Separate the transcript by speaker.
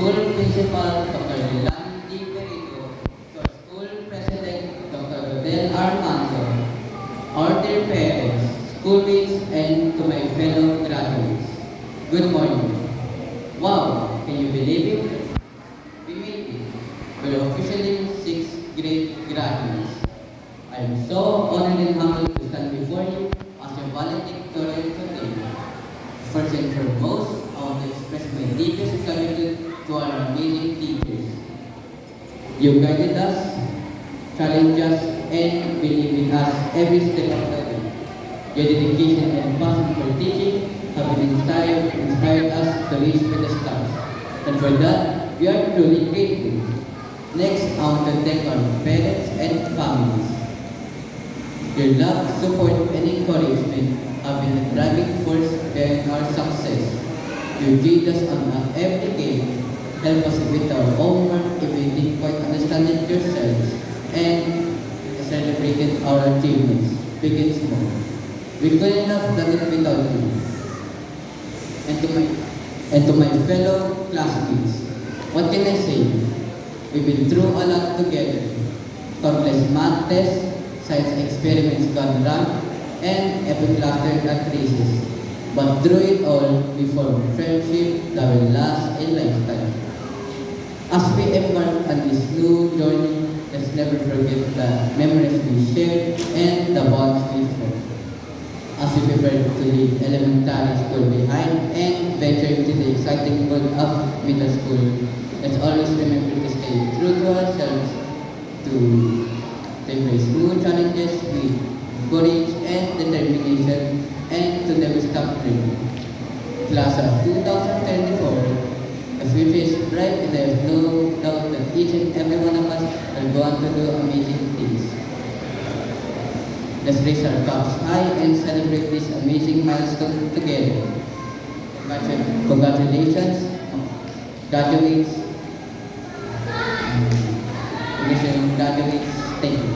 Speaker 1: School Principal Dr. Leland D. Perito, to our School President Dr. Rodel R. Manzo, our dear parents, schoolmates, and to my fellow graduates. Good morning. Wow, can you believe it? We made it. We're officially 6th grade graduates. I am so honored and humbled to stand before you as your valedictorian today. First and foremost, I want to express my deepest gratitude to our amazing teachers. You guided us, challenged us, and believed in us every step of the way. Your dedication and passion for teaching have inspired us to reach for the stars. And for that, we are truly grateful. Next, I want to thank our parents and families. Your love, support, and encouragement have been the driving force behind our success. You guide us on every game, help us with our homework if we didn't quite understand it yourselves, and celebrated our achievements, big and small. We couldn't have done it without you. And to my fellow classmates, what can I say? We've been through a lot together. Countless math tests, science experiments gone wrong, and epic laughter at races. But through it all, we formed friendship that will last a lifetime. As we embark on this new journey, let's never forget the memories we shared and the bonds we formed. As we prepare to leave elementary school behind and venture into the exciting world of middle school, let's always remember to stay true to ourselves, to embrace new challenges with courage and determination, and to never stop dreaming. Class of 2024, the future is bright and there is no doubt that each and every one of us are going to do amazing things. Let's raise our cups high and celebrate this amazing milestone together. Congratulations, graduates. Congratulations, graduates. Thank you.